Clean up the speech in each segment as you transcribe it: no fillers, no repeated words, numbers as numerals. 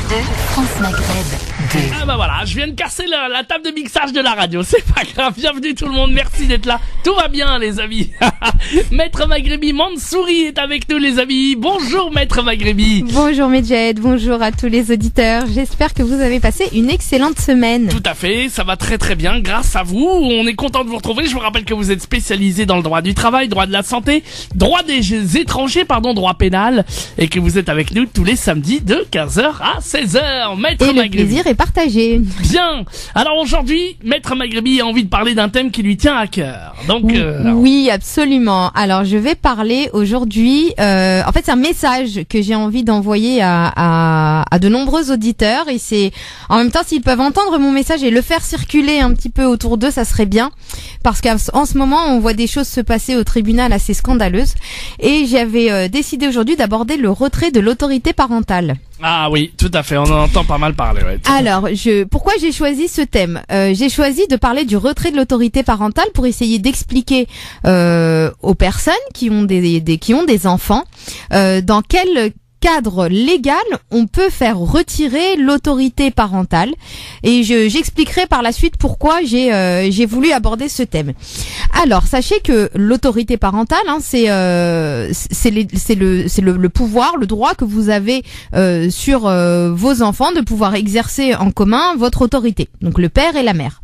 France Maghreb 2. Ah bah voilà, je viens de casser la table de mixage de la radio, c'est pas grave, bienvenue tout le monde, merci d'être là, tout va bien les amis. Maître Maghrebi Mansouri est avec nous les amis, bonjour Maître Maghrebi. Bonjour Medjed, bonjour à tous les auditeurs, j'espère que vous avez passé une excellente semaine. Tout à fait, ça va très très bien, grâce à vous, on est content de vous retrouver, je vous rappelle que vous êtes spécialisé dans le droit du travail, droit de la santé, droit des étrangers, droit pénal, et que vous êtes avec nous tous les samedis de 15h à 16h, Maître Et Maghrebi. le plaisir est partagé. Bien. Alors aujourd'hui, Maître Maghrebi a envie de parler d'un thème qui lui tient à cœur. Donc Oui, absolument. Alors je vais parler aujourd'hui. En fait, c'est un message que j'ai envie d'envoyer à de nombreux auditeurs. Et c'est en même temps, s'ils peuvent entendre mon message et le faire circuler un petit peu autour d'eux, ça serait bien. Parce qu'en ce moment, on voit des choses se passer au tribunal assez scandaleuses. Et j'avais décidé aujourd'hui d'aborder le retrait de l'autorité parentale. Ah oui, tout à fait, on en entend pas mal parler. Ouais. Alors, pourquoi j'ai choisi ce thème ? J'ai choisi de parler du retrait de l'autorité parentale pour essayer d'expliquer aux personnes qui ont des enfants dans quel cadre légal on peut faire retirer l'autorité parentale, et j'expliquerai par la suite pourquoi j'ai voulu aborder ce thème. Alors sachez que l'autorité parentale, c'est le pouvoir, le droit que vous avez sur vos enfants de pouvoir exercer en commun votre autorité, donc le père et la mère.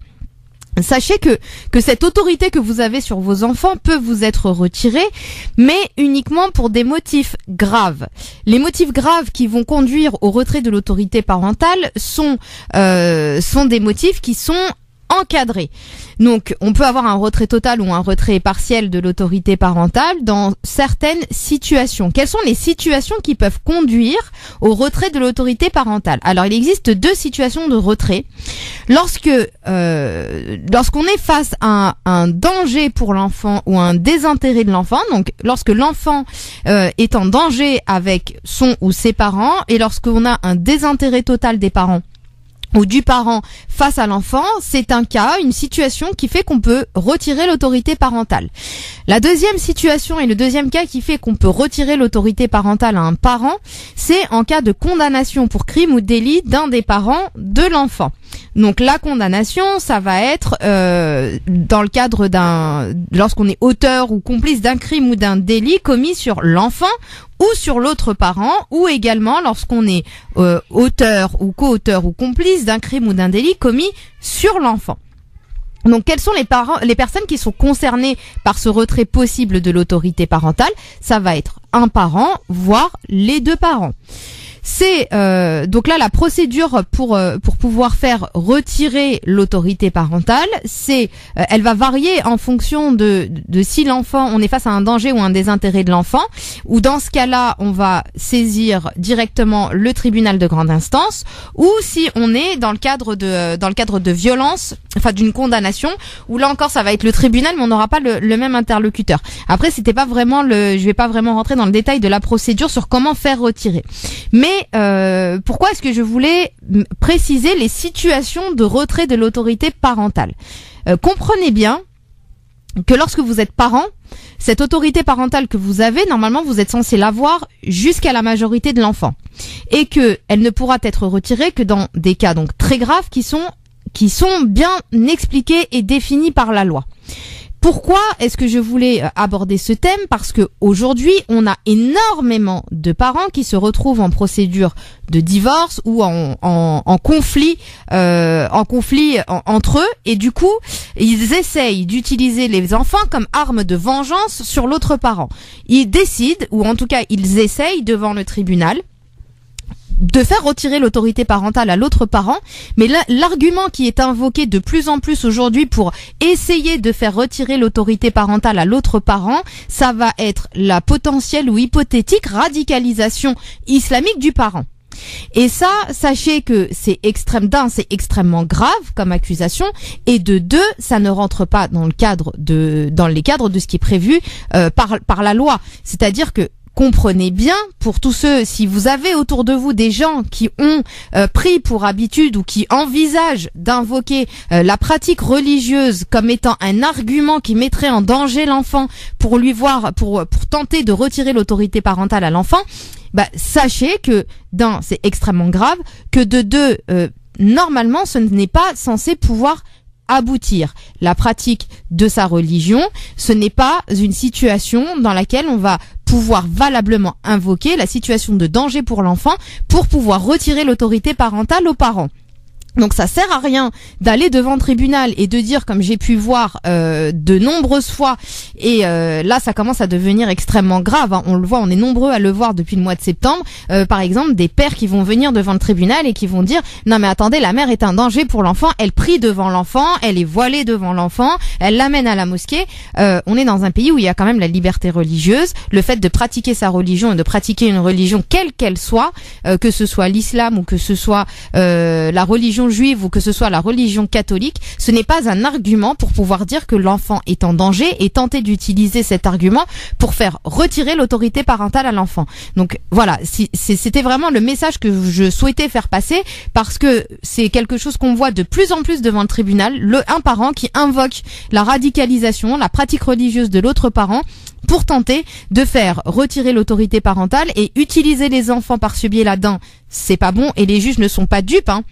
Sachez que cette autorité que vous avez sur vos enfants peut vous être retirée, mais uniquement pour des motifs graves. Les motifs graves qui vont conduire au retrait de l'autorité parentale sont des motifs qui sont encadrés. Donc, on peut avoir un retrait total ou un retrait partiel de l'autorité parentale dans certaines situations. Quelles sont les situations qui peuvent conduire au retrait de l'autorité parentale ? Alors, il existe deux situations de retrait. Lorsqu'on est face à un danger pour l'enfant ou un désintérêt de l'enfant, donc lorsque l'enfant est en danger avec son ou ses parents, et lorsqu'on a un désintérêt total des parents ou du parent face à l'enfant, c'est un cas, une situation qui fait qu'on peut retirer l'autorité parentale. La deuxième situation et le deuxième cas qui fait qu'on peut retirer l'autorité parentale à un parent, c'est en cas de condamnation pour crime ou délit d'un des parents de l'enfant. Donc la condamnation, ça va être dans le cadre lorsqu'on est auteur ou complice d'un crime ou d'un délit commis sur l'enfant ou sur l'autre parent, ou également lorsqu'on est auteur ou co-auteur ou complice d'un crime ou d'un délit commis sur l'enfant. Donc quels sont les personnes qui sont concernées par ce retrait possible de l'autorité parentale ? Ça va être un parent, voire les deux parents. C'est donc là la procédure pour pouvoir faire retirer l'autorité parentale, elle va varier en fonction de si l'enfant, on est face à un danger ou un désintérêt de l'enfant, ou dans ce cas-là on va saisir directement le tribunal de grande instance, ou si on est dans le cadre de violence, enfin d'une condamnation, où là encore ça va être le tribunal, mais on n'aura pas le même interlocuteur. Après je vais pas vraiment rentrer dans le détail de la procédure sur comment faire retirer. Mais pourquoi est-ce que je voulais préciser les situations de retrait de l'autorité parentale ? Comprenez bien que lorsque vous êtes parent, cette autorité parentale que vous avez, normalement vous êtes censé l'avoir jusqu'à la majorité de l'enfant, et que elle ne pourra être retirée que dans des cas donc très graves qui sont bien expliqués et définis par la loi. Pourquoi est-ce que je voulais aborder ce thème ? Parce que aujourd'hui, on a énormément de parents qui se retrouvent en procédure de divorce ou en conflit entre eux, et du coup, ils essayent d'utiliser les enfants comme arme de vengeance sur l'autre parent. Ils décident, ou en tout cas, ils essayent devant le tribunal de faire retirer l'autorité parentale à l'autre parent, mais l'argument qui est invoqué de plus en plus aujourd'hui pour essayer de faire retirer l'autorité parentale à l'autre parent, ça va être la potentielle ou hypothétique radicalisation islamique du parent. Et ça, sachez que c'est extrêmement grave comme accusation, et de deux, ça ne rentre pas dans les cadres de ce qui est prévu par la loi. C'est-à-dire que comprenez bien, pour tous ceux, si vous avez autour de vous des gens qui ont pris pour habitude ou qui envisagent d'invoquer la pratique religieuse comme étant un argument qui mettrait en danger l'enfant pour tenter de retirer l'autorité parentale à l'enfant, sachez que c'est extrêmement grave, que de deux, normalement, ce n'est pas censé pouvoir aboutir. La pratique de sa religion, ce n'est pas une situation dans laquelle on va pouvoir valablement invoquer la situation de danger pour l'enfant pour pouvoir retirer l'autorité parentale aux parents. Donc ça sert à rien d'aller devant le tribunal et de dire, comme j'ai pu voir de nombreuses fois, et là ça commence à devenir extrêmement grave, hein. On le voit, on est nombreux à le voir depuis le mois de septembre, par exemple des pères qui vont venir devant le tribunal et qui vont dire non mais attendez, la mère est un danger pour l'enfant, elle prie devant l'enfant, elle est voilée devant l'enfant, elle l'amène à la mosquée. On est dans un pays où il y a quand même la liberté religieuse, le fait de pratiquer sa religion et de pratiquer une religion quelle qu'elle soit, que ce soit l'islam ou que ce soit la religion juive ou que ce soit la religion catholique, ce n'est pas un argument pour pouvoir dire que l'enfant est en danger et tenter d'utiliser cet argument pour faire retirer l'autorité parentale à l'enfant. Donc voilà, c'était vraiment le message que je souhaitais faire passer, parce que c'est quelque chose qu'on voit de plus en plus devant le tribunal, un parent qui invoque la radicalisation, la pratique religieuse de l'autre parent pour tenter de faire retirer l'autorité parentale et utiliser les enfants par ce biais là-dedans. C'est pas bon et les juges ne sont pas dupes, hein.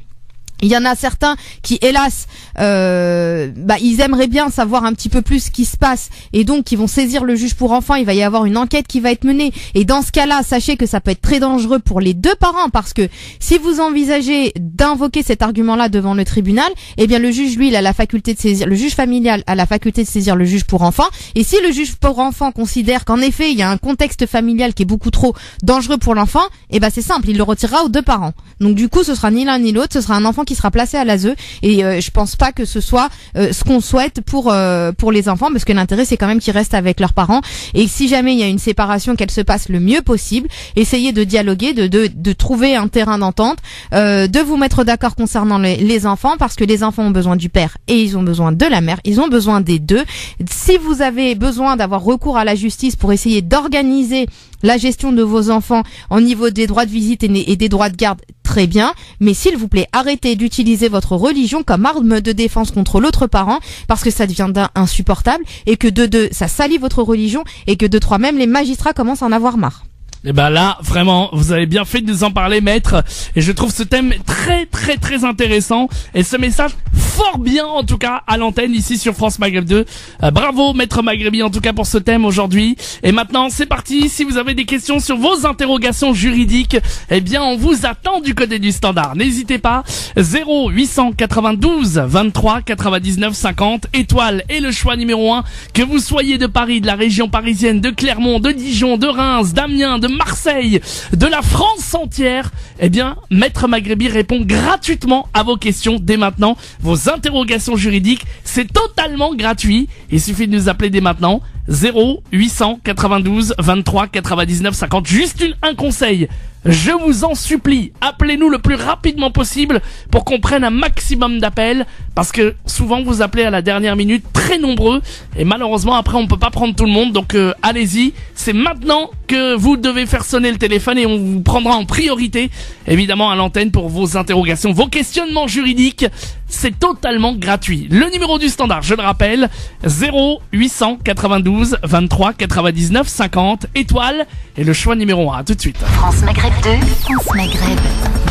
Il y en a certains qui, hélas, ils aimeraient bien savoir un petit peu plus ce qui se passe et donc qui vont saisir le juge pour enfants. Il va y avoir une enquête qui va être menée et dans ce cas-là, sachez que ça peut être très dangereux pour les deux parents, parce que si vous envisagez d'invoquer cet argument-là devant le tribunal, eh bien le juge, lui, il a la faculté de saisir, le juge familial a la faculté de saisir le juge pour enfants, et si le juge pour enfants considère qu'en effet il y a un contexte familial qui est beaucoup trop dangereux pour l'enfant, c'est simple, il le retirera aux deux parents. Donc du coup, ce sera ni l'un ni l'autre, ce sera un enfant qui sera placé à l'ASE, et je pense pas que ce soit ce qu'on souhaite pour les enfants, parce que l'intérêt c'est quand même qu'ils restent avec leurs parents, et si jamais il y a une séparation, qu'elle se passe le mieux possible, essayez de dialoguer, de trouver un terrain d'entente, de vous mettre d'accord concernant les enfants, parce que les enfants ont besoin du père et ils ont besoin de la mère, ils ont besoin des deux. Si vous avez besoin d'avoir recours à la justice pour essayer d'organiser la gestion de vos enfants au niveau des droits de visite et des droits de garde, très bien, mais s'il vous plaît, arrêtez d'utiliser votre religion comme arme de défense contre l'autre parent, parce que ça devient insupportable, et que de deux, ça salit votre religion, et que de trois, même les magistrats commencent à en avoir marre. Et là, vraiment, vous avez bien fait de nous en parler, maître. Et je trouve ce thème très, très, très intéressant. Et ce message fort bien, en tout cas, à l'antenne, ici sur France Maghreb 2. Bravo, maître Maghrebi, en tout cas, pour ce thème aujourd'hui. Et maintenant, c'est parti. Si vous avez des questions sur vos interrogations juridiques, eh bien, on vous attend du côté du standard. N'hésitez pas. 0892 23 99 50, étoile et le choix numéro 1. Que vous soyez de Paris, de la région parisienne, de Clermont, de Dijon, de Reims, d'Amiens, de Marseille, de la France entière, eh bien, maître Maghrebi répond gratuitement à vos questions dès maintenant. Vos interrogations juridiques, c'est totalement gratuit. Il suffit de nous appeler dès maintenant. 0892 23 99 50. Juste un conseil. Je vous en supplie, appelez-nous le plus rapidement possible pour qu'on prenne un maximum d'appels, parce que souvent vous appelez à la dernière minute, très nombreux, et malheureusement après on peut pas prendre tout le monde, donc allez-y, c'est maintenant que vous devez faire sonner le téléphone et on vous prendra en priorité, évidemment à l'antenne, pour vos interrogations, vos questionnements juridiques. C'est totalement gratuit. Le numéro du standard, je le rappelle, 0892 23 99 50, étoile et le choix numéro 1. À tout de suite. France Maghreb 2. France Maghreb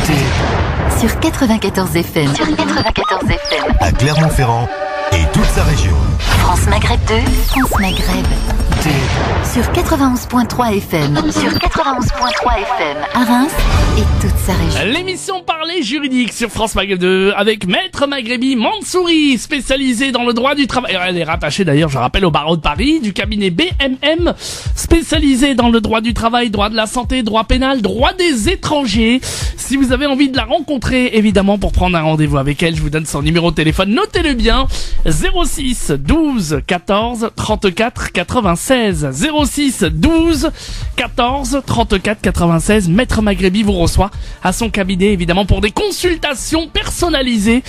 2. Sur 94 FM. Sur 94 FM. À Clermont-Ferrand et toute sa région. France Maghreb 2. France Maghreb 2. Sur 91.3 FM. Sur 91.3 FM. À Reims et toute sa région. L'émission Parler juridique sur France Maghreb 2 avec maître Maghrebi Mansouri, spécialisé dans le droit du travail. Elle est rattachée d'ailleurs, je rappelle, au barreau de Paris, du cabinet BMM, spécialisé dans le droit du travail, droit de la santé, droit pénal, droit des étrangers. Si vous avez envie de la rencontrer, évidemment, pour prendre un rendez-vous avec elle, je vous donne son numéro de téléphone. Notez-le bien. 06 12 14 34 96. 06 12 14 34 96. Maître Maghrebi vous reçoit à son cabinet, évidemment, pour des consultations personnalisées.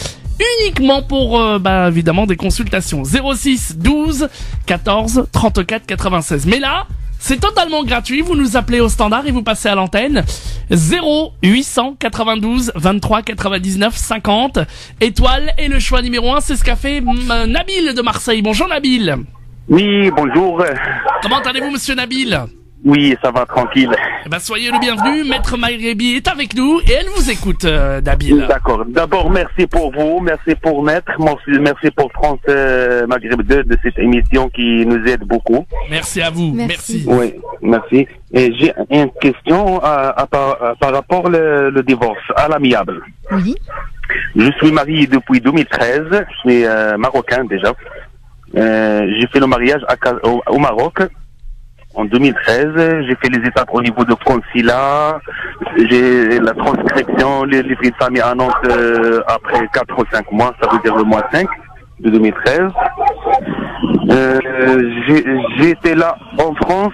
Uniquement pour, évidemment, des consultations. 06 12 14 34 96. Mais là, C'est totalement gratuit, vous nous appelez au standard et vous passez à l'antenne. 0892 23 99 50. Étoile et le choix numéro 1, c'est ce qu'a fait Nabil de Marseille. Bonjour Nabil. Oui, bonjour. Comment allez-vous monsieur Nabil? Oui, ça va, tranquille. Eh ben, soyez le bienvenu, Maître Maghrebi est avec nous et elle vous écoute, Nabil. D'accord. D'abord, merci pour vous, merci pour Maître, merci pour France Maghreb 2 de cette émission qui nous aide beaucoup. Merci à vous, merci. Oui, merci. Et j'ai une question par rapport au divorce à l'amiable. Oui. Je suis marié depuis 2013, je suis marocain déjà. J'ai fait le mariage au Maroc. En 2013, j'ai fait les étapes au niveau de consulat, j'ai la transcription, les livres de famille à Nantes après 4 ou 5 mois, ça veut dire le mois 5 de 2013. J'étais là en France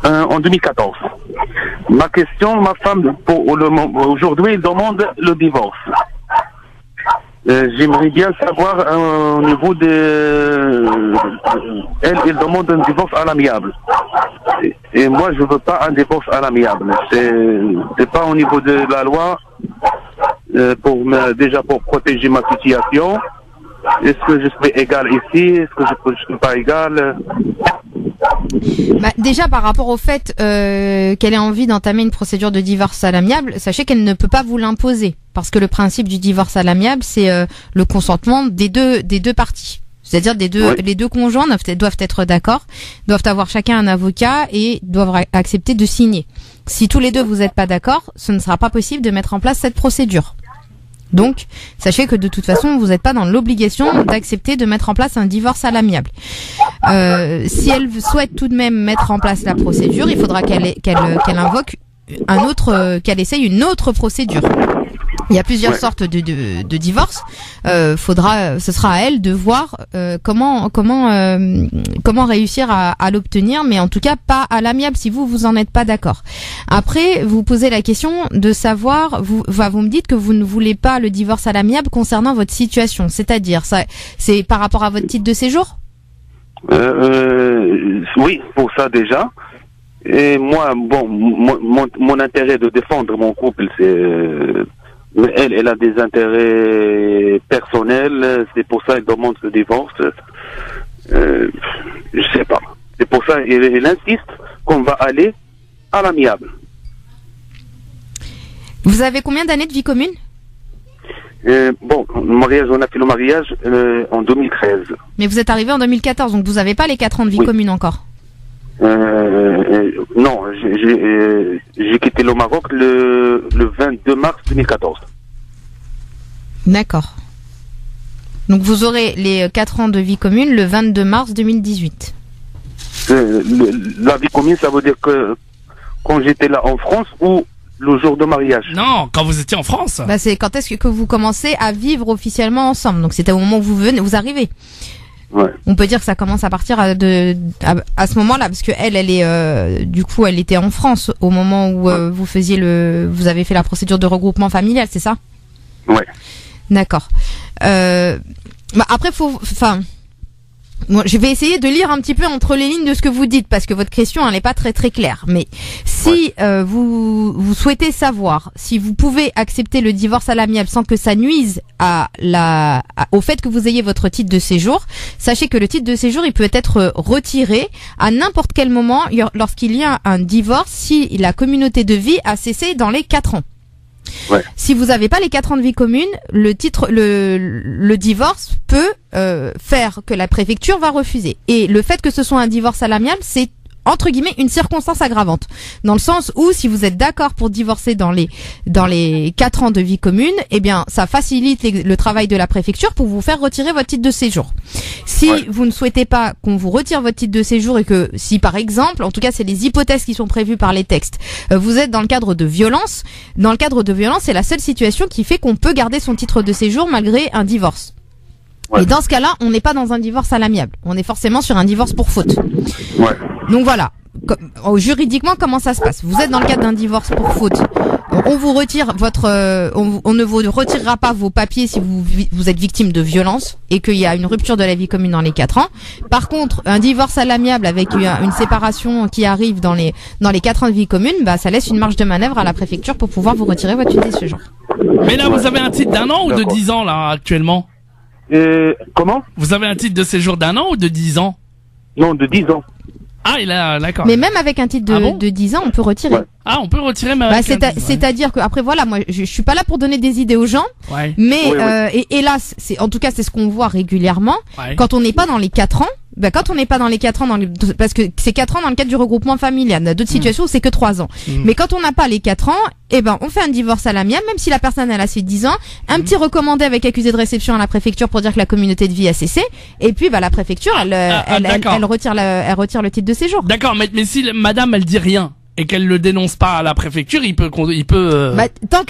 en 2014. Ma question, ma femme, aujourd'hui, elle demande le divorce. J'aimerais bien savoir au niveau elle demande un divorce à l'amiable. Et moi, je veux pas un divorce à l'amiable. C'est pas au niveau de la loi déjà pour protéger ma situation. Est-ce que je suis égal ici? Est-ce que je suis pas égal? Déjà par rapport au fait qu'elle ait envie d'entamer une procédure de divorce à l'amiable, sachez qu'elle ne peut pas vous l'imposer parce que le principe du divorce à l'amiable, c'est le consentement des deux parties. C'est-à-dire les deux conjoints doivent être d'accord, doivent avoir chacun un avocat et doivent accepter de signer. Si tous les deux vous n'êtes pas d'accord, ce ne sera pas possible de mettre en place cette procédure. Donc, sachez que de toute façon, vous n'êtes pas dans l'obligation d'accepter de mettre en place un divorce à l'amiable. Si elle souhaite tout de même mettre en place la procédure, il faudra qu'elle invoque qu'elle essaye une autre procédure. Il y a plusieurs sortes de divorce. Ce sera à elle de voir comment réussir à l'obtenir, mais en tout cas pas à l'amiable si vous en êtes pas d'accord. Après, vous posez la question de savoir, vous me dites que vous ne voulez pas le divorce à l'amiable concernant votre situation, c'est-à-dire c'est par rapport à votre titre de séjour? Oui, pour ça déjà. Et moi, mon intérêt de défendre mon couple, c'est elle a des intérêts personnels, c'est pour ça qu'elle demande ce divorce. Je sais pas. C'est pour ça qu'elle insiste qu'on va aller à l'amiable. Vous avez combien d'années de vie commune? Le mariage, on a fait le mariage en 2013. Mais vous êtes arrivé en 2014, donc vous n'avez pas les 4 ans de vie commune encore? Non, j'ai quitté le Maroc le 22 mars 2014. D'accord. Donc vous aurez les 4 ans de vie commune le 22 mars 2018. La vie commune, ça veut dire que quand j'étais là en France ou le jour de mariage? Non, quand vous étiez en France. C'est quand est-ce que vous commencez à vivre officiellement ensemble. Donc c'était au moment où vous arrivez. Ouais. On peut dire que ça commence à partir à ce moment-là, parce que elle est du coup elle était en France au moment où vous avez fait la procédure de regroupement familial, c'est ça? Ouais. D'accord. Après je vais essayer de lire un petit peu entre les lignes de ce que vous dites, parce que votre question elle n'est pas très très claire. Mais si vous souhaitez savoir si vous pouvez accepter le divorce à l'amiable sans que ça nuise au fait que vous ayez votre titre de séjour, sachez que le titre de séjour il peut être retiré à n'importe quel moment lorsqu'il y a un divorce, si la communauté de vie a cessé dans les 4 ans. Ouais. Si vous n'avez pas les 4 ans de vie commune, le divorce peut faire que la préfecture va refuser. Et le fait que ce soit un divorce à l'amiable, c'est entre guillemets une circonstance aggravante, dans le sens où si vous êtes d'accord pour divorcer dans les 4 ans de vie commune, eh bien ça facilite le travail de la préfecture pour vous faire retirer votre titre de séjour. Si vous ne souhaitez pas qu'on vous retire votre titre de séjour et que si par exemple, en tout cas c'est les hypothèses qui sont prévues par les textes, vous êtes dans le cadre de violence, c'est la seule situation qui fait qu'on peut garder son titre de séjour malgré un divorce. Et dans ce cas-là, on n'est pas dans un divorce à l'amiable. On est forcément sur un divorce pour faute. Ouais. Donc voilà. Juridiquement, comment ça se passe? Vous êtes dans le cadre d'un divorce pour faute. on vous retire on ne vous retirera pas vos papiers si vous êtes victime de violence et qu'il y a une rupture de la vie commune dans les 4 ans. Par contre, un divorce à l'amiable avec une séparation qui arrive dans les 4 ans de vie commune, bah, ça laisse une marge de manœuvre à la préfecture pour pouvoir vous retirer votre titre de séjour. Mais là, vous avez un titre d'1 an ou de 10 ans, là, actuellement? Comment? Vous avez un titre de séjour d'1 an ou de 10 ans? Non, de 10 ans. Ah, d'accord. Mais même avec un titre de 10 ans, on peut retirer. Ouais. Ah, on peut retirer même. Bah, c'est-à-dire que après voilà, moi je suis pas là pour donner des idées aux gens, Ouais. mais Oui. et là en tout cas c'est ce qu'on voit régulièrement Ouais. quand on n'est pas dans les 4 ans. Bah, quand on n'est pas dans les 4 ans parce que c'est 4 ans dans le cadre du regroupement familial, il y a d'autres situations où c'est que 3 ans. Mais quand on n'a pas les 4 ans, eh ben on fait un divorce à l'amiable, même si la personne elle a ses 10 ans, un petit recommandé avec accusé de réception à la préfecture pour dire que la communauté de vie a cessé, et puis bah la préfecture elle retire le titre de séjour. D'accord, mais si madame elle dit rien et qu'elle le dénonce pas à la préfecture, il peut. Bah, tant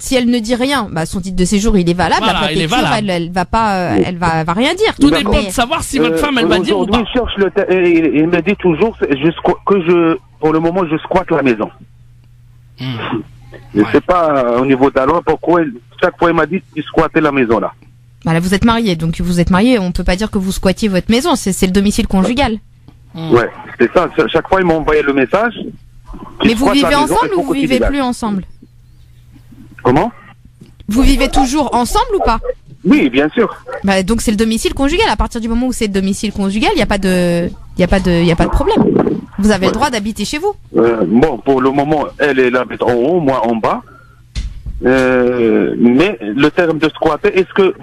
si elle ne dit rien, bah son titre de séjour il est valable. Voilà, la préfecture elle va pas, elle va rien dire. Tout D'accord. dépend de savoir si votre femme elle va dire ou pas. Aujourd'hui, il me dit toujours pour le moment je squatte la maison. Je sais pas au niveau de la loi pourquoi chaque fois il m'a dit qu'il squattait la maison là. Bah là vous êtes mariés, donc vous êtes mariés, on peut pas dire que vous squattiez votre maison, c'est le domicile conjugal. Ouais, c'est ça. Chaque fois il m'a envoyé le message. Mais vous vivez ensemble ou vous vivez plus ensemble? Comment? Vous vivez toujours ensemble ou pas? Oui, bien sûr. Bah donc c'est le domicile conjugal. À partir du moment où c'est le domicile conjugal, il y a pas de problème. Vous avez le droit d'habiter chez vous. Bon, pour le moment, elle habite en haut, moi en bas. Mais le terme de squatter, est-ce que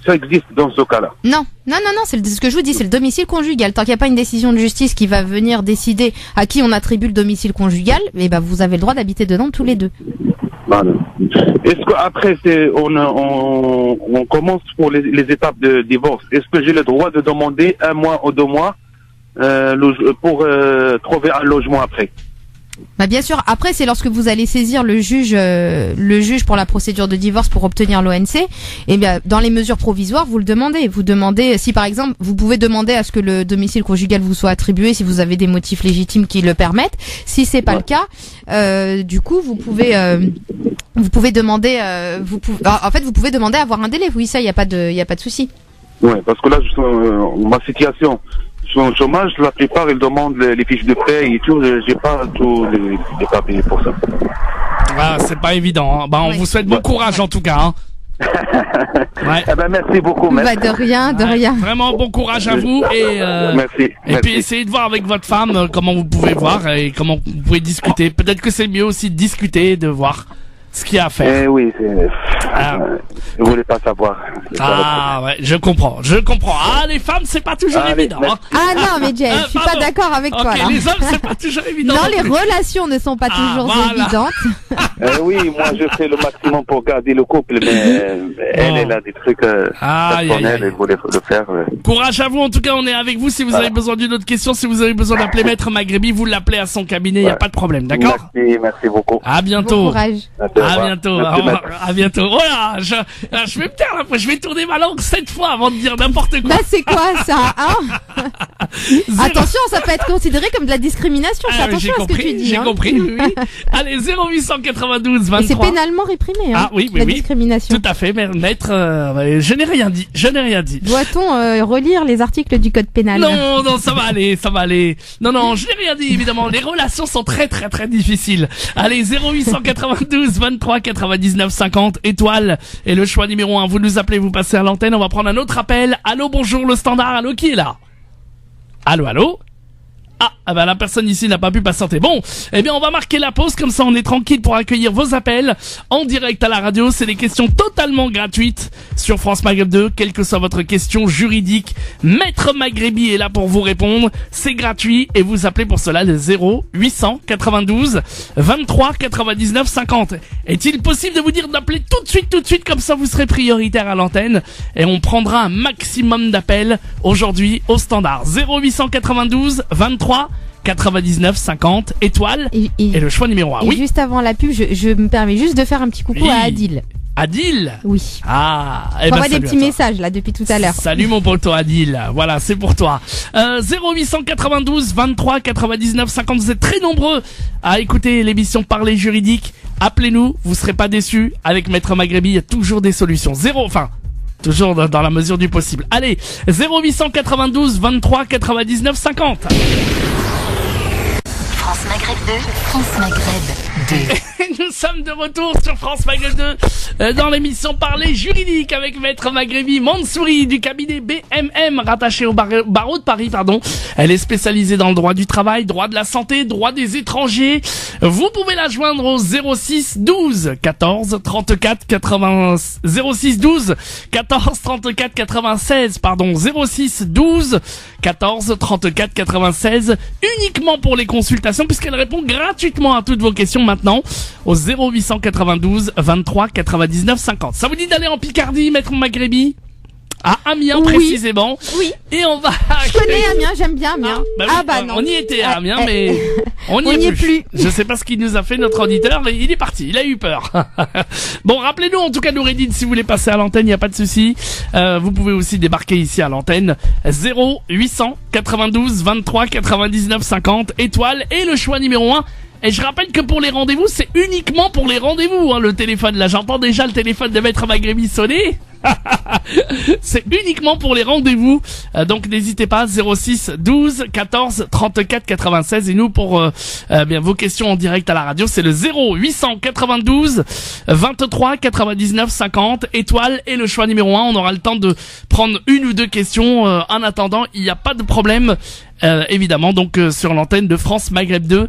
ça existe dans ce cas-là? Non, c'est ce que je vous dis, c'est le domicile conjugal. Tant qu'il n'y a pas une décision de justice qui va venir décider à qui on attribue le domicile conjugal, et ben vous avez le droit d'habiter dedans tous les deux. Voilà. Est-ce qu'après on commence pour les étapes de divorce? Est-ce que j'ai le droit de demander 1 mois ou 2 mois pour trouver un logement après? Bah bien sûr. Après, c'est lorsque vous allez saisir le juge pour la procédure de divorce pour obtenir l'ONC. Et bien, dans les mesures provisoires, vous le demandez. Vous demandez si, par exemple, vous pouvez demander à ce que le domicile conjugal vous soit attribué si vous avez des motifs légitimes qui le permettent. Si c'est pas le cas, du coup, vous pouvez demander. En fait, vous pouvez demander à avoir un délai. Oui, ça, il y a pas de souci. Ouais, parce que là, ma situation. Je suis en chômage, la plupart ils demandent les fiches de paie et tout, j'ai pas tous les papiers pour ça. Ah, c'est pas évident. Hein. Bah, on vous souhaite bon courage en tout cas. Hein. Ouais. Eh ben merci beaucoup. Bah de rien. Vraiment bon courage à vous et merci. Puis essayez de voir avec votre femme comment vous pouvez voir et comment vous pouvez discuter. Peut-être que c'est mieux aussi de discuter, de voir ce qu'il y a à faire. Eh oui, je voulais pas savoir. Ouais, je comprends. Ah, les femmes, c'est pas toujours évident. Hein. Ah non, mais Jeff, je suis pas d'accord avec toi là. Les hommes, c'est pas toujours évident. Non, les relations ne sont pas toujours évidentes. Oui, moi je fais le maximum pour garder le couple, mais elle a des trucs personnels, elle voulait le faire. Courage à vous, en tout cas, on est avec vous. Si vous avez besoin d'une autre question, si vous avez besoin d'appeler Maître Maghrebi, vous l'appelez à son cabinet, il n'y a pas de problème, d'accord? Merci beaucoup. À bientôt. Bon courage. À bientôt. À bientôt. Oh là, je vais me taire là, je vais tourner ma langue 7 fois avant de dire n'importe quoi. Là, c'est quoi ça, hein? Attention, ça peut être considéré comme de la discrimination. Fais attention à ce que tu dis. J'ai compris, oui. Allez, 0892 23. Et c'est pénalement réprimé, hein. Ah oui, la discrimination. Tout à fait, Maître, je n'ai rien dit. Doit-on relire les articles du code pénal? Non, ça va aller. Non, je n'ai rien dit, évidemment. Les relations sont très, très, très difficiles. Allez, 0892 23 99 50, étoile, et le choix numéro 1. Vous nous appelez, vous passez à l'antenne. On va prendre un autre appel. Allô, bonjour, le standard. Allô, qui est là? Allô? Ah bah la personne ici n'a pas pu patienter. Bon, eh bien on va marquer la pause, comme ça on est tranquille pour accueillir vos appels en direct à la radio. C'est des questions totalement gratuites sur France Maghreb 2, quelle que soit votre question juridique. Maître Maghrebi est là pour vous répondre. C'est gratuit et vous appelez pour cela le 0892 23 99 50. Est-il possible de vous dire d'appeler tout de suite, comme ça vous serez prioritaire à l'antenne et on prendra un maximum d'appels aujourd'hui au standard. 0892 23 99 50, étoile, et le choix numéro 1. Et juste avant la pub, je me permets juste de faire un petit coucou à Adil. Adil. Oui. Ah, J'envoie des petits messages là depuis tout à l'heure. Salut mon poteau Adil. Voilà, c'est pour toi. 0892 23 99 50. Vous êtes très nombreux à écouter l'émission Parler juridique. Appelez-nous, vous serez pas déçus. Avec Maître Maghrebi, il y a toujours des solutions. Toujours dans la mesure du possible. Allez, 0892 23 99 50. France Maghreb 2, France Maghreb 2. Nous sommes de retour sur France Maghreb 2 dans l'émission Parler juridique avec Maître Maghrebi Mansouri du cabinet BMM rattaché au barreau de Paris, Elle est spécialisée dans le droit du travail, droit de la santé, droit des étrangers. Vous pouvez la joindre au 06 12 14 34 80 06 12 14 34 96 06 12 14 34 96 uniquement pour les consultations puisqu'elle répond gratuitement à toutes vos questions maintenant au 0892 23 99 50. Ça vous dit d'aller en Picardie, Maître Maghrebi? À Amiens, oui. Précisément. Oui. Et on va... Je connais Amiens, j'aime bien Amiens. Non. On y était à Amiens, mais on n'y est plus. Je sais pas ce qu'il nous a fait notre auditeur, mais il est parti, il a eu peur. Bon, rappelez-nous en tout cas Noureddine, si vous voulez passer à l'antenne, il n'y a pas de souci. Vous pouvez aussi débarquer ici à l'antenne. 0892 23 99 50, étoile et le choix numéro 1. Et je rappelle que pour les rendez-vous, c'est uniquement pour les rendez-vous, le téléphone. Là, j'entends déjà le téléphone de Maître Maghrebi sonner. C'est uniquement pour les rendez-vous. Donc, n'hésitez pas, 06 12 14 34 96. Et nous, pour vos questions en direct à la radio, c'est le 0892 23 99 50, étoile et le choix numéro 1. On aura le temps de prendre une ou deux questions. En attendant, il n'y a pas de problème. Évidemment, donc sur l'antenne de France Maghreb 2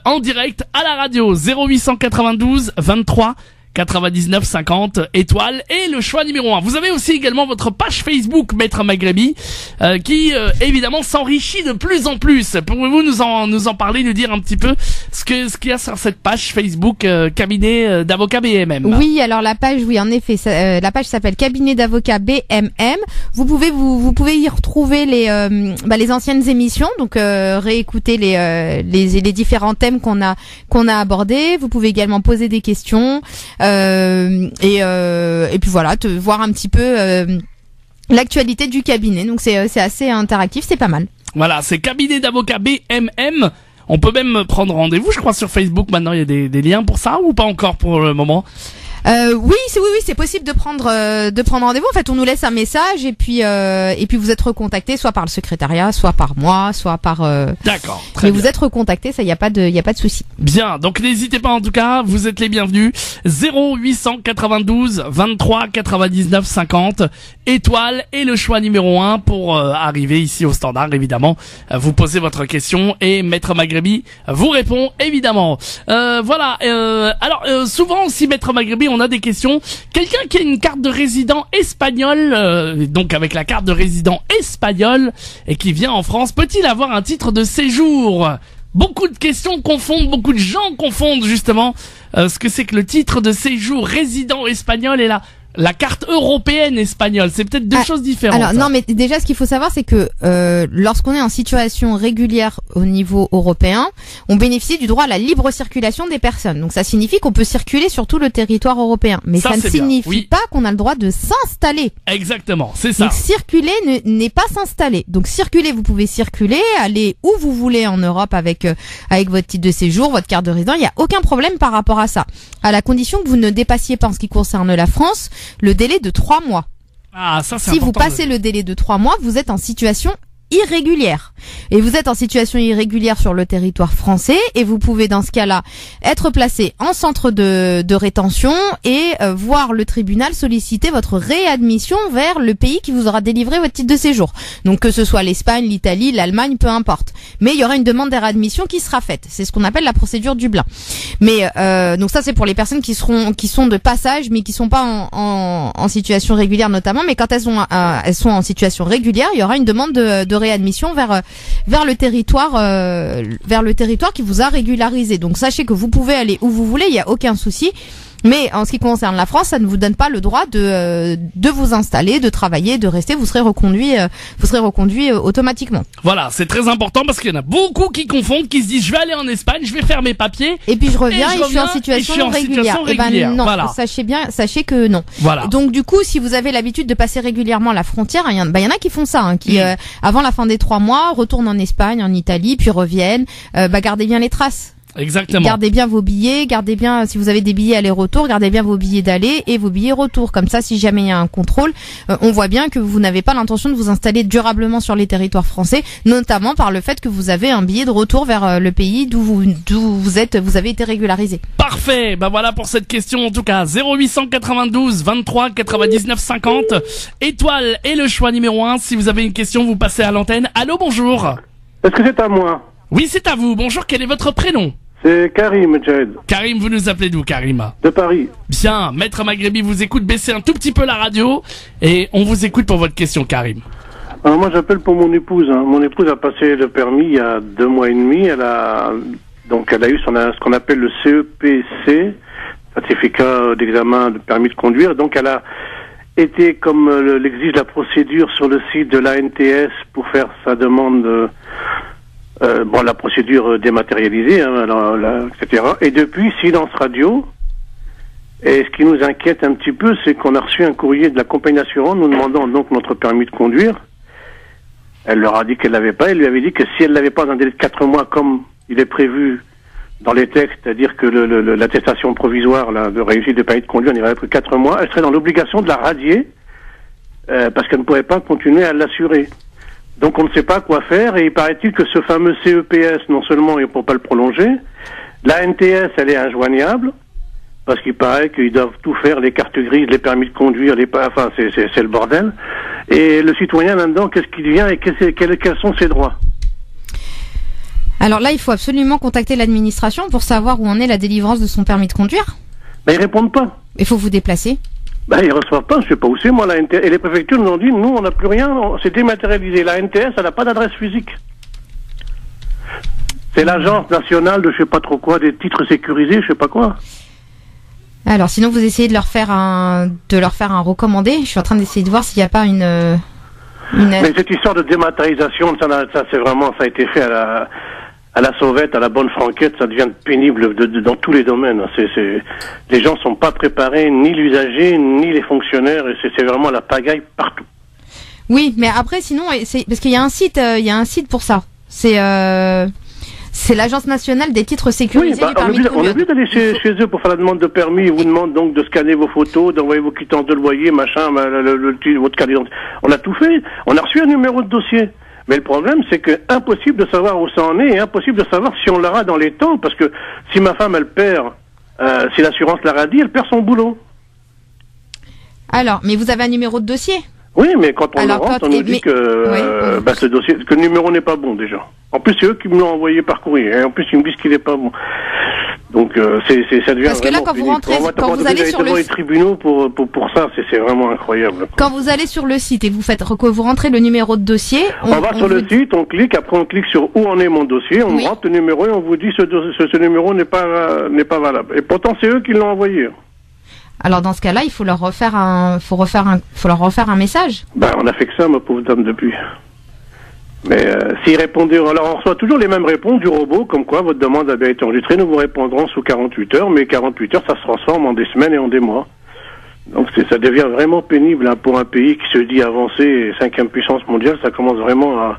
en direct à la radio 0892 23 99 50, étoile et le choix numéro 1. Vous avez aussi également votre page Facebook Maître Maghrebi qui évidemment s'enrichit de plus en plus. Pouvez-vous nous en parler, nous dire un petit peu ce qu'il y a sur cette page Facebook cabinet d'avocats BMM? Oui, alors la page, oui en effet, la page s'appelle cabinet d'avocats BMM. Vous pouvez y retrouver les anciennes émissions, donc réécouter les différents thèmes qu'on a abordés. Vous pouvez également poser des questions. Et puis voilà, voir un petit peu l'actualité du cabinet. Donc c'est assez interactif, c'est pas mal. Voilà, c'est cabinet d'avocats BMM. On peut même prendre rendez-vous, je crois, sur Facebook. Maintenant, il y a des liens pour ça ou pas encore pour le moment? Oui, c'est possible de prendre rendez-vous. En fait, on nous laisse un message et puis vous êtes recontacté soit par le secrétariat, soit par moi, soit par. D'accord. Très bien. Vous êtes recontacté, ça y a pas de souci. Bien. Donc n'hésitez pas en tout cas, vous êtes les bienvenus. 0892 23 99 50, étoile et le choix numéro 1 pour arriver ici au standard. Évidemment, vous posez votre question et Maître Maghrebi vous répond évidemment. Voilà. Alors souvent aussi Maître Maghrebi, on a des questions. Quelqu'un qui a une carte de résident espagnol, donc avec la carte de résident espagnol et qui vient en France, peut-il avoir un titre de séjour? Beaucoup de questions confondent, beaucoup de gens confondent justement ce que c'est que le titre de séjour résident espagnol et la carte européenne espagnole. C'est peut-être deux choses différentes. Alors non, mais déjà ce qu'il faut savoir, c'est que lorsqu'on est en situation régulière au niveau européen, on bénéficie du droit à la libre circulation des personnes. Donc ça signifie qu'on peut circuler sur tout le territoire européen. Mais ça ne signifie pas qu'on a le droit de s'installer. Exactement, c'est ça. Donc circuler n'est pas s'installer. Donc circuler, vous pouvez circuler, aller où vous voulez en Europe avec votre titre de séjour, votre carte de résident. Il n'y a aucun problème par rapport à ça. À la condition que vous ne dépassiez pas en ce qui concerne la France le délai de 3 mois. Ah, ça c'est important. Si vous passez le délai de 3 mois, vous êtes en situation irrégulière. Et vous êtes en situation irrégulière sur le territoire français et vous pouvez dans ce cas-là être placé en centre de rétention et voir le tribunal solliciter votre réadmission vers le pays qui vous aura délivré votre titre de séjour. Donc que ce soit l'Espagne, l'Italie, l'Allemagne, peu importe. Mais il y aura une demande de réadmission qui sera faite. C'est ce qu'on appelle la procédure Dublin. Mais donc ça c'est pour les personnes qui sont de passage mais qui sont pas en situation régulière notamment. Mais quand elles sont en situation régulière, il y aura une demande de réadmission vers le territoire qui vous a régularisé. Donc sachez que vous pouvez aller où vous voulez, il y a aucun souci. Mais en ce qui concerne la France, ça ne vous donne pas le droit de vous installer, de travailler, de rester. Vous serez reconduit automatiquement. Voilà, c'est très important parce qu'il y en a beaucoup qui confondent, qui se disent je vais aller en Espagne, je vais faire mes papiers. Et puis je reviens et je suis en situation régulière. Eh ben non, voilà. Sachez que non. Voilà. Donc du coup, si vous avez l'habitude de passer régulièrement la frontière, il y en a qui font ça, hein, qui avant la fin des 3 mois retournent en Espagne, en Italie, puis reviennent. Gardez bien les traces. Exactement. Gardez bien vos billets, gardez bien, si vous avez des billets aller-retour, gardez bien vos billets d'aller et vos billets retour. Comme ça, si jamais il y a un contrôle, on voit bien que vous n'avez pas l'intention de vous installer durablement sur les territoires français, notamment par le fait que vous avez un billet de retour vers le pays d'où vous avez été régularisé. Parfait. Voilà pour cette question en tout cas. 0892 23 99 50. Étoile est le choix numéro 1. Si vous avez une question, vous passez à l'antenne. Allô, bonjour. Est-ce que c'est à moi? Oui, c'est à vous. Bonjour, quel est votre prénom? C'est Karim, Jed. Karim, vous nous appelez d'où, Karim? De Paris. Bien, Maître Maghrebi vous écoute, baissez un tout petit peu la radio et on vous écoute pour votre question, Karim. Alors moi j'appelle pour mon épouse. Mon épouse a passé le permis il y a 2 mois et demi. Elle a eu ce qu'on appelle le CEPC, certificat d'examen de permis de conduire. Donc elle a été, comme l'exige la procédure, sur le site de l'ANTS pour faire sa demande. La procédure dématérialisée, etc. Et depuis, silence radio. Et ce qui nous inquiète un petit peu, c'est qu'on a reçu un courrier de la compagnie d'assurance nous demandant donc notre permis de conduire. Elle leur a dit qu'elle l'avait pas. Elle lui avait dit que si elle l'avait pas dans un délai de 4 mois, comme il est prévu dans les textes, c'est-à-dire que l'attestation provisoire de réussite de permis de conduire, on irait après 4 mois, elle serait dans l'obligation de la radier parce qu'elle ne pourrait pas continuer à l'assurer. Donc on ne sait pas quoi faire et il paraît-il que ce fameux CEPS, non seulement il ne peut pas le prolonger, la NTS elle est injoignable parce qu'il paraît qu'ils doivent tout faire, les cartes grises, les permis de conduire, c'est le bordel. Et le citoyen là-dedans, qu'est-ce qu'il vient et quels sont ses droits? Alors là, il faut absolument contacter l'administration pour savoir où en est la délivrance de son permis de conduire. Ils répondent pas. Il faut vous déplacer. Ils reçoivent pas, je sais pas où c'est, moi, la NTS. Et les préfectures nous ont dit, nous, on n'a plus rien, c'est dématérialisé. La NTS, elle n'a pas d'adresse physique. C'est l'agence nationale de je sais pas trop quoi, des titres sécurisés, je sais pas quoi. Alors, sinon, vous essayez de leur faire un recommandé. Je suis en train d'essayer de voir s'il n'y a pas une... Mais cette histoire de dématérialisation, ça c'est vraiment, ça a été fait à la sauvette, à la bonne franquette, ça devient pénible dans tous les domaines. Les gens sont pas préparés, ni l'usager, ni les fonctionnaires, et c'est vraiment la pagaille partout. Oui, mais après, sinon, parce qu'il y a un site pour ça. C'est l'Agence nationale des titres sécurisés du permis de conduire. On est obligé d'aller chez eux pour faire la demande de permis. Ils vous demandent donc de scanner vos photos, d'envoyer vos quittances de loyer, machin, votre carte d'identité. On a tout fait. On a reçu un numéro de dossier. Mais le problème, c'est que impossible de savoir où ça en est et impossible de savoir si on l'aura dans les temps. Parce que si ma femme, elle perd, si l'assurance la radie, elle perd son boulot. Alors, mais vous avez un numéro de dossier? Oui, mais quand on le rentre, on nous dit que ce dossier, que le numéro n'est pas bon déjà. En plus, c'est eux qui me l'ont envoyé par courrier. Et en plus, ils me disent qu'il n'est pas bon. Donc, ça devient parce que là, quand vous rentrez, quand vous allez sur les tribunaux pour ça, c'est vraiment incroyable. Quand vous allez sur le site et vous rentrez le numéro de dossier, on va sur le site, on clique, après on clique sur où en est mon dossier, on rentre le numéro et on vous dit ce numéro n'est pas valable. Et pourtant, c'est eux qui l'ont envoyé. Alors dans ce cas-là, il faut leur refaire un message. On a fait que ça, ma pauvre dame, depuis. Mais s'ils répondaient, alors on reçoit toujours les mêmes réponses du robot, comme quoi votre demande a bien été enregistrée, nous vous répondrons sous 48 heures, mais 48 heures, ça se transforme en des semaines et en des mois. Donc ça devient vraiment pénible pour un pays qui se dit avancé et 5e puissance mondiale, ça commence vraiment à...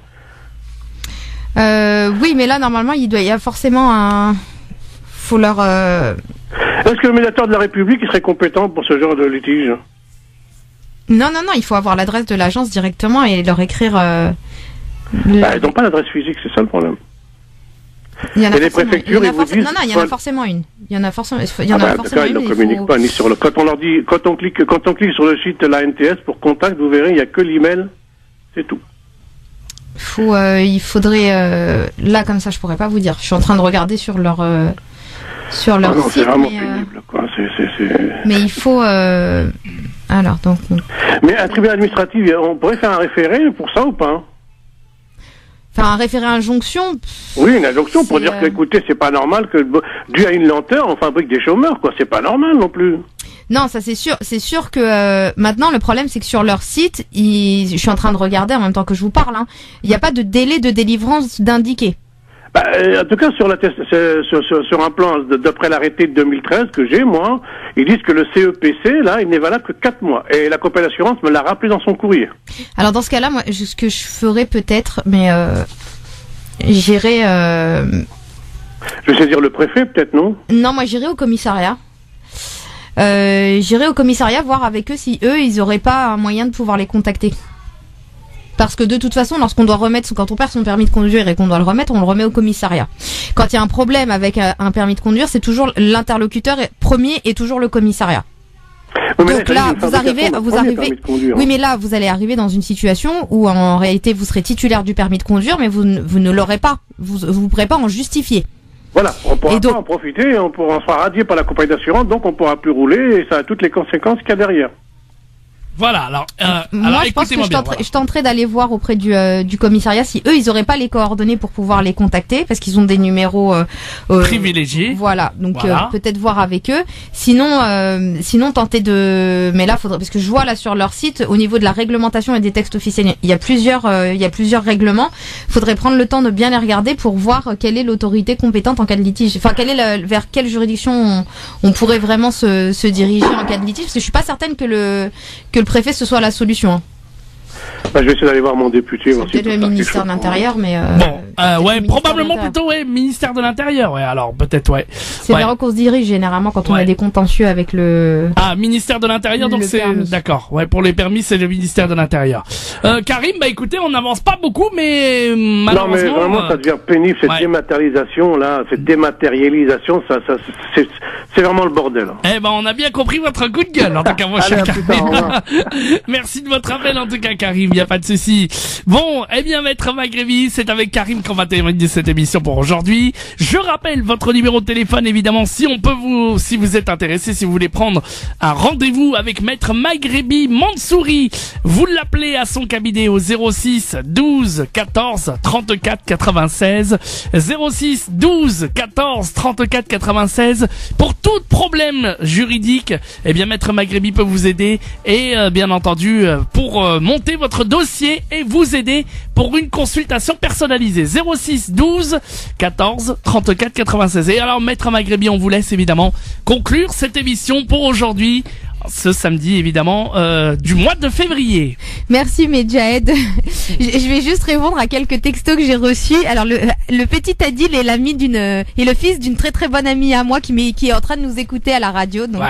Oui, mais là, normalement, il y a forcément faut leur... Est-ce que le médiateur de la République il serait compétent pour ce genre de litige? Non, il faut avoir l'adresse de l'agence directement et leur écrire... Ils n'ont pas l'adresse physique, c'est ça le problème. Il y en a les préfectures, ils vous disent... Non, il y en a forcément une. Il y en a forcément une. Ils ne communiquent pas ni sur le... Quand on clique sur le site de la NTS pour contact, vous verrez, il n'y a que l'email, c'est tout. Il faudrait... Là, comme ça, je pourrais pas vous dire. Je suis en train de regarder sur leur site. C'est vraiment pénible, quoi. Mais il faut... Alors, donc... Mais un tribunal administratif, on pourrait faire un référé pour ça ou pas? Enfin, un référé à injonction. Oui, une injonction pour dire que, écoutez, c'est pas normal que, dû à une lenteur, on fabrique des chômeurs, quoi. C'est pas normal non plus. Non, ça c'est sûr. C'est sûr que maintenant le problème c'est que sur leur site, je suis en train de regarder en même temps que je vous parle. Il n'y a pas de délai de délivrance d'indiqué. En tout cas, sur un plan d'après l'arrêté de 2013 que j'ai, moi, ils disent que le CEPC, là, il n'est valable que 4 mois. Et la compagnie d'assurance me l'a rappelé dans son courrier. Alors dans ce cas-là, moi, ce que je ferais peut-être, mais j'irai. Je vais saisir le préfet, peut-être, non? Non, moi j'irai au commissariat. J'irai au commissariat voir avec eux si eux, ils auraient pas un moyen de pouvoir les contacter. Parce que de toute façon, quand on perd son permis de conduire et qu'on doit le remettre, on le remet au commissariat. Quand il y a un problème avec un permis de conduire, c'est toujours l'interlocuteur premier et toujours le commissariat. Oui, donc là, vous arrivez. Oui, mais là, vous allez arriver dans une situation où en réalité, vous serez titulaire du permis de conduire, mais vous ne l'aurez pas. Vous ne pourrez pas en justifier. Voilà, on pourra pas en profiter, on sera radié par la compagnie d'assurance, donc on pourra plus rouler et ça a toutes les conséquences qu'il y a derrière. Voilà, alors moi je pense que je tenterai d'aller voir auprès du commissariat si eux ils auraient pas les coordonnées pour pouvoir les contacter parce qu'ils ont des numéros privilégiés. Voilà, donc peut-être voir avec eux. Sinon tenter de mais là faudrait parce que je vois là sur leur site au niveau de la réglementation et des textes officiels, il y a plusieurs règlements. Faudrait prendre le temps de bien les regarder pour voir quelle est l'autorité compétente en cas de litige. Enfin vers quelle juridiction on pourrait vraiment se diriger en cas de litige parce que je suis pas certaine que le préfet ce soit la solution. Je vais essayer d'aller voir mon député. C'est peut-être le ministère de l'Intérieur, mais probablement plutôt ministère de l'Intérieur. Ouais, alors peut-être C'est vers eux qu'on se dirige généralement quand on a des contentieux avec le. Ah, ministère de l'Intérieur, donc c'est d'accord. Ouais, pour les permis, c'est le ministère de l'Intérieur. Karim, écoutez, on n'avance pas beaucoup, mais malheureusement. Non, mais vraiment, ça devient pénible cette dématérialisation là, cette dématérialisation, ça c'est vraiment le bordel. On a bien compris votre coup de gueule en tout cas, mon cher Karim. Merci de votre appel en tout cas, Karim. Y a pas de souci. Bon, Maître Maghrebi, c'est avec Karim qu'on va terminer cette émission pour aujourd'hui. Je rappelle votre numéro de téléphone, évidemment, si vous êtes intéressé, si vous voulez prendre un rendez-vous avec Maître Maghrebi Mansouri, vous l'appelez à son cabinet au 06 12 14 34 96, 06 12 14 34 96 pour tout problème juridique. Maître Maghrebi peut vous aider et bien entendu pour monter votre dossier et vous aider pour une consultation personnalisée. 06 12 14 34 96. Et alors Maître Maghrebi, on vous laisse évidemment conclure cette émission pour aujourd'hui, ce samedi évidemment du mois de février. Merci Medjahed. Je vais juste répondre à quelques textos que j'ai reçus. Alors le petit Adil est le fils d'une très très bonne amie à moi qui est en train de nous écouter à la radio. Donc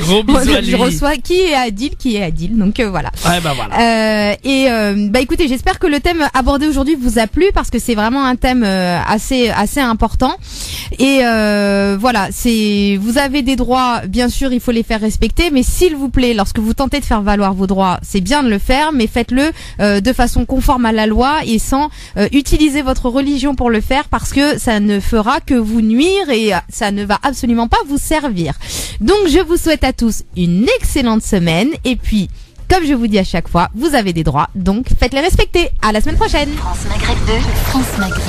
gros bisous à lui. Je reçois qui est Adil. Donc voilà. Voilà. Écoutez, j'espère que le thème abordé aujourd'hui vous a plu parce que c'est vraiment un thème assez important. Et voilà, vous avez des droits, bien sûr, il faut les faire respecter, mais s'il vous plaît, lorsque vous tentez de faire valoir vos droits, c'est bien de le faire, mais faites-le de façon conforme à la loi et sans utiliser votre religion pour le faire parce que ça ne fera que vous nuire et ça ne va absolument pas vous servir. Donc je vous souhaite à tous une excellente semaine et puis comme je vous dis à chaque fois, vous avez des droits, donc faites-les respecter. À la semaine prochaine. France Maghreb 2, France Maghreb.